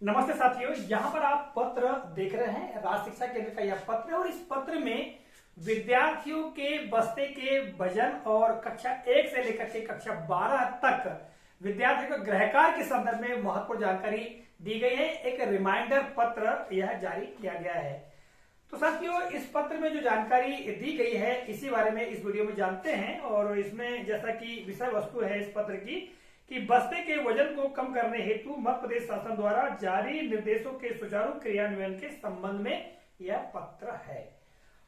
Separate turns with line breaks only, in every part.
नमस्ते साथियों, यहाँ पर आप पत्र देख रहे हैं। राज्य शिक्षा केंद्र का यह पत्र है और इस पत्र में विद्यार्थियों के बस्ते के वजन और कक्षा 1 से लेकर के कक्षा 12 तक विद्यार्थियों के गृह कार्य के संदर्भ में महत्वपूर्ण जानकारी दी गई है। एक रिमाइंडर पत्र यह जारी किया गया है। तो साथियों, इस पत्र में जो जानकारी दी गई है इसी बारे में इस वीडियो में जानते हैं। और इसमें जैसा कि विषय वस्तु है इस पत्र की कि बस्ते के वजन को कम करने हेतु मध्य प्रदेश शासन द्वारा जारी निर्देशों के सुचारू क्रियान्वयन के संबंध में यह पत्र है।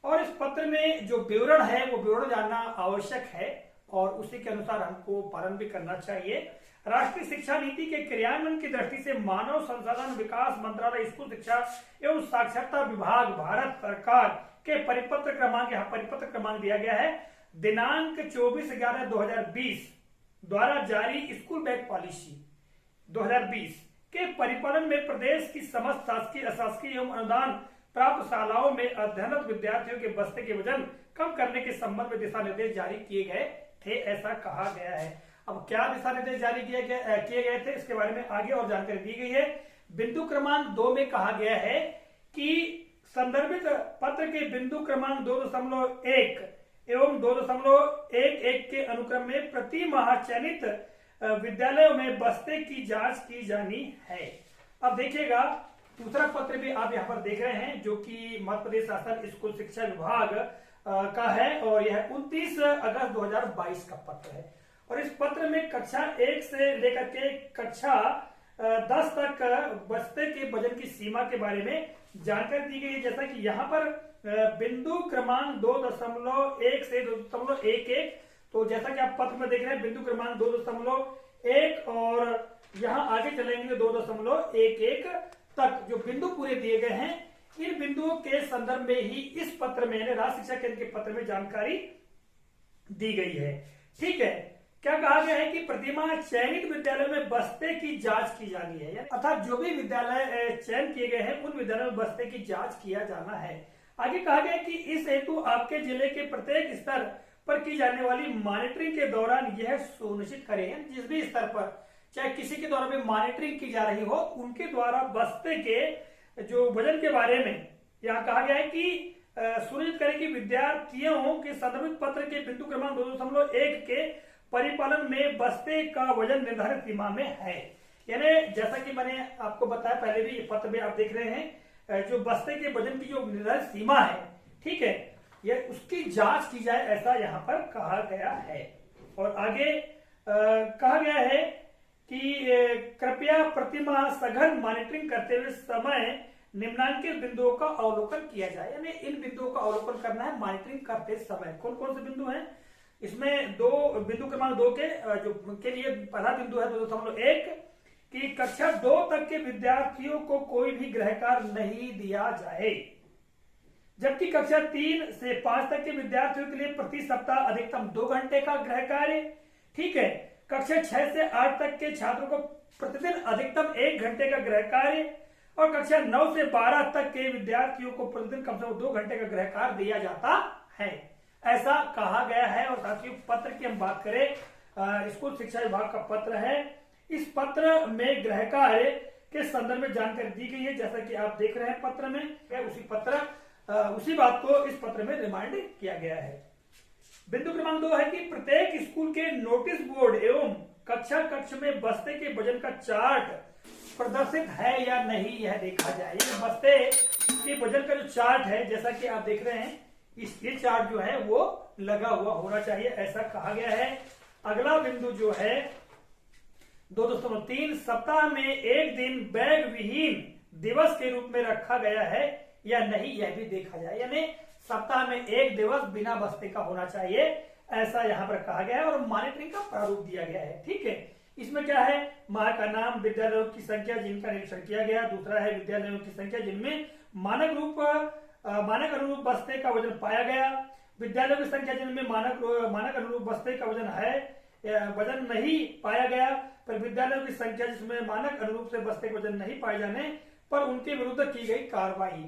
और इस पत्र में जो विवरण है वो विवरण जानना आवश्यक है और उसी के अनुसार हमको पालन भी करना चाहिए। राष्ट्रीय शिक्षा नीति के क्रियान्वयन की दृष्टि से मानव संसाधन विकास मंत्रालय स्कूल शिक्षा एवं साक्षरता विभाग भारत सरकार के परिपत्र क्रमांक, यहाँ परिपत्र क्रमांक दिया गया है, दिनांक 24/11/2020 द्वारा जारी स्कूल बैग पॉलिसी 2020 के परिपालन में प्रदेश की समस्त शासकीय अशासकीय एवं अनुदान प्राप्त शालाओं में अध्ययनरत विद्यार्थियों के बस्ते के वजन कम करने के संबंध में दिशा निर्देश जारी किए गए थे, ऐसा कहा गया है। अब क्या दिशा निर्देश जारी किए गए थे इसके बारे में आगे और जानकारी दी गई है। बिंदु क्रमांक 2 में कहा गया है कि संदर्भित पत्र के बिंदु क्रमांक 2.1 एवं 2.11 के अनुक्रम में प्रति माह चयनित विद्यालयों में बस्ते की जांच की जानी है। अब देखिएगा, दूसरा पत्र भी आप यहाँ पर देख रहे हैं जो कि मध्य प्रदेश शासन स्कूल शिक्षा विभाग का है और यह 29 अगस्त 2022 का पत्र है। और इस पत्र में कक्षा 1 से लेकर के कक्षा 10 तक बस्ते के वजन की सीमा के बारे में जानकारी दी गई है। जैसा कि यहाँ पर बिंदु क्रमांक 2.1 से 2.11, तो जैसा कि आप पत्र में देख रहे हैं बिंदु क्रमांक 2.1 और यहाँ आगे चलेंगे 2.11 तक जो बिंदु पूरे दिए गए हैं, इन बिंदुओं के संदर्भ में ही इस पत्र में राज्य शिक्षा केंद्र के पत्र में जानकारी दी गई है। ठीक है, क्या कहा गया है कि प्रतिमाह चयनित विद्यालयों में बस्ते की जांच की जानी है, अर्थात जो भी विद्यालय चयन किए गए हैं उन विद्यालयों में बस्ते की जांच किया जाना है। आगे कहा गया कि इस हेतु आपके जिले के प्रत्येक स्तर पर की जाने वाली मॉनिटरिंग के दौरान यह सुनिश्चित करें, जिस भी स्तर पर चाहे किसी के द्वारा भी मॉनिटरिंग की जा रही हो उनके द्वारा बस्ते के जो वजन के बारे में यहाँ कहा गया है कि सुनिश्चित करें कि विद्यार्थियों के संदर्भित पत्र के बिंदु क्रमांक 2.1 के परिपालन में बस्ते का वजन निर्धारित सीमा में है। यानी जैसा कि मैंने आपको बताया पहले भी, पत्र में आप देख रहे हैं जो बस्ते के वजन की जो निर्धारित सीमा है, ठीक है, यह उसकी जांच की जाए, ऐसा यहाँ पर कहा गया है। और आगे कहा गया है कि कृपया प्रतिमाह सघन मॉनिटरिंग करते हुए समय निम्नांकित बिंदुओं का अवलोकन किया जाए। यानी इन बिंदुओं का अवलोकन करना है मॉनिटरिंग करते समय। कौन कौन से बिंदु हैं इसमें? बिंदु क्रमांक 2 के जो के लिए पहला बिंदु है 2.1 कि कक्षा 2 तक के विद्यार्थियों को कोई भी गृह कार्य नहीं दिया जाए, जबकि कक्षा 3 से 5 तक के विद्यार्थियों के लिए प्रति सप्ताह अधिकतम 2 घंटे का गृह कार्य। ठीक है, कक्षा 6 से 8 तक के छात्रों को प्रतिदिन अधिकतम 1 घंटे का गृह कार्य और कक्षा 9 से 12 तक के विद्यार्थियों को प्रतिदिन कम से कम 2 घंटे का गृह कार्य दिया जाता है, ऐसा कहा गया है। और साथियों, पत्र की हम बात करें, स्कूल शिक्षा विभाग का पत्र है। इस पत्र में गृह कार्य के संदर्भ में जानकारी दी गई है, जैसा कि आप देख रहे हैं पत्र में। उसी बात को इस पत्र में रिमाइंड किया गया है। बिंदु क्रमांक 2 है कि प्रत्येक स्कूल के नोटिस बोर्ड एवं कक्षा कक्ष में बस्ते के वजन का चार्ट प्रदर्शित है या नहीं, यह देखा जाए। बस्ते के वजन का जो चार्ट है, जैसा कि आप देख रहे हैं, ये चार्ट जो है वो लगा हुआ होना चाहिए, ऐसा कहा गया है। अगला बिंदु जो है 2.3 सप्ताह में एक दिन बैग विहीन दिवस के रूप में रखा गया है या नहीं, यह भी देखा जाए। यानी सप्ताह में एक दिवस बिना बस्ते का होना चाहिए, ऐसा यहाँ पर कहा गया है। और मॉनिटरिंग का प्रारूप दिया गया है। ठीक है, इसमें क्या है? माह का नाम, विद्यालयों की संख्या जिनका निरीक्षण किया गया, दूसरा है विद्यालयों की संख्या जिनमें मानक अनुरूप बस्ते का वजन पाया गया, विद्यालयों की संख्या जिनमें मानक अनुरूप बस्ते का वजन नहीं पाया गया, पर विद्यालयों की संख्या जिसमें मानक अनुरूप से बस्ते का वजन नहीं पाए जाने पर उनके विरुद्ध की गई कार्रवाई।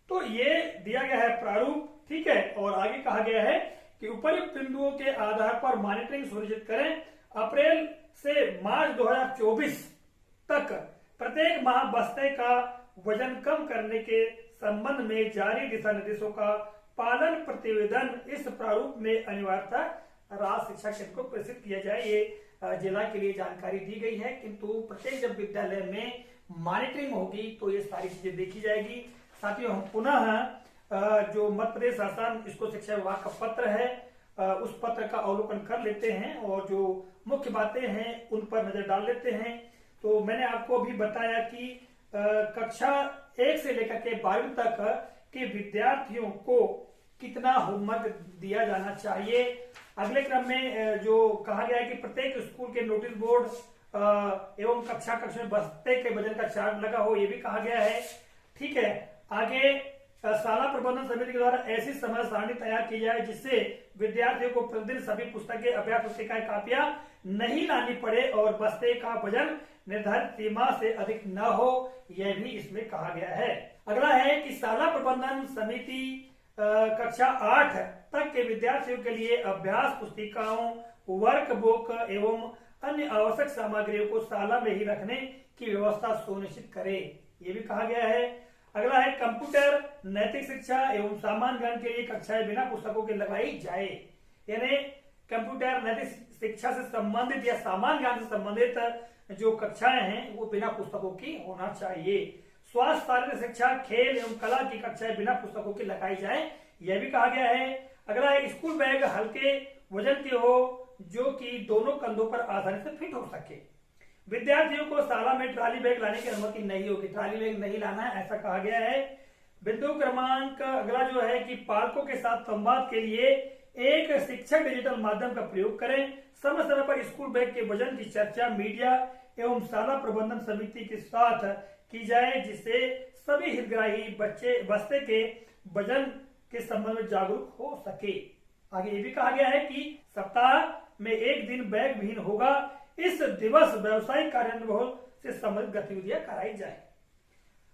तो ये दिया गया है प्रारूप। ठीक है, और आगे कहा गया है कि उपयुक्त बिंदुओं के आधार पर मॉनिटरिंग सुनिश्चित करें। अप्रैल से मार्च 2024 तक प्रत्येक माह बस्ते का वजन कम करने के संबंध में जारी दिशा निर्देशों का पालन प्रतिवेदन इस प्रारूप में अनिवार्यता राज्य शिक्षा केंद्र को प्रेषित किया जाए। ये जिला के लिए जानकारी दी गई है, किंतु प्रत्येक जब विद्यालय में मॉनिटरिंग होगी तो ये सारी चीजें देखी जाएगी। साथियों, हम पुनः जो मध्य प्रदेश शासन इसको शिक्षा विभाग का पत्र है उस पत्र का अवलोकन कर लेते हैं और जो मुख्य बातें हैं उन पर नजर डाल लेते हैं। तो मैंने आपको अभी बताया कि कक्षा 1 से लेकर के 12वीं तक के विद्यार्थियों को कितना होमवर्क दिया जाना चाहिए। अगले क्रम में जो कहा गया है कि प्रत्येक स्कूल के नोटिस बोर्ड एवं कक्षा में बस्ते के वजन का चार्ट लगा हो, ये भी कहा गया है। ठीक है, आगे शाला प्रबंधन समिति के द्वारा ऐसी समय सारणी तैयार की जाए जिससे विद्यार्थियों को प्रतिदिन सभी पुस्तकें, अभ्यास पुस्तिकाएं, कापियां नहीं लानी पड़े और बस्ते का वजन निर्धारित सीमा से अधिक न हो, यह भी इसमें कहा गया है। अगला है कि शाला प्रबंधन समिति कक्षा 8 तक के विद्यार्थियों के लिए अभ्यास पुस्तिकाओं, वर्कबुक एवं अन्य आवश्यक सामग्रियों को शाला में ही रखने की व्यवस्था सुनिश्चित करे, ये भी कहा गया है। अगला है कंप्यूटर, नैतिक शिक्षा एवं सामान्य ज्ञान के लिए कक्षाएं बिना पुस्तकों के लगाई जाए, यानी कंप्यूटर, नैतिक शिक्षा से संबंधित या सामान्य ज्ञान से संबंधित जो कक्षाएं हैं वो बिना पुस्तकों की होना चाहिए। स्वास्थ्य, शारीरिक शिक्षा, खेल एवं कला की कक्षाएं बिना पुस्तकों की लगाई जाए, यह भी कहा गया है। अगला है स्कूल बैग हल्के वजन के हो जो कि दोनों कंधों पर आसानी से फिट हो सके। विद्यार्थियों को शाला में ट्रॉली बैग लाने की अनुमति नहीं होगी, ट्रॉली बैग नहीं लाना है, ऐसा कहा गया है। बिंदु क्रमांक अगला जो है कि पालकों के साथ संवाद के लिए एक शिक्षक डिजिटल माध्यम का प्रयोग करें। समय समय पर स्कूल बैग के वजन की चर्चा मीडिया एवं शाला प्रबंधन समिति के साथ की जाए जिससे सभी हितग्राही बच्चे बस्ते के वजन के संबंध में जागरूक हो सके। आगे ये भी कहा गया है कि सप्ताह में एक दिन बैग विहीन होगा, इस दिवस व्यवसायिक कार्यान्वयन से संबंधित गतिविधियां कराई जाए।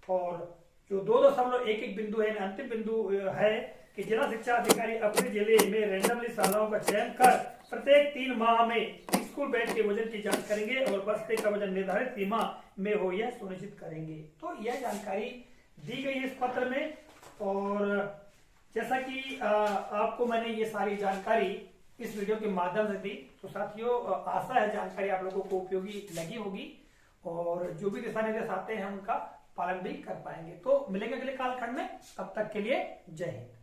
और जो 2.11 बिंदु है, अंतिम बिंदु है कि जिला शिक्षा अधिकारी अपने जिले में रैंडमली शालाओं का चयन कर प्रत्येक 3 माह में स्कूल बैग के वजन की जांच करेंगे और बस्ते का वजन निर्धारित सीमा में हो यह सुनिश्चित करेंगे। तो यह जानकारी दी गई है इस पत्र में। और जैसा कि आपको मैंने ये सारी जानकारी इस वीडियो के माध्यम से दी, तो साथियों आशा है जानकारी आप लोगों को उपयोगी लगी होगी और जो भी दिशा निर्देश आते हैं हम उनका पालन भी कर पाएंगे। तो मिलेंगे अगले कालखंड में, तब तक के लिए जय हिंद।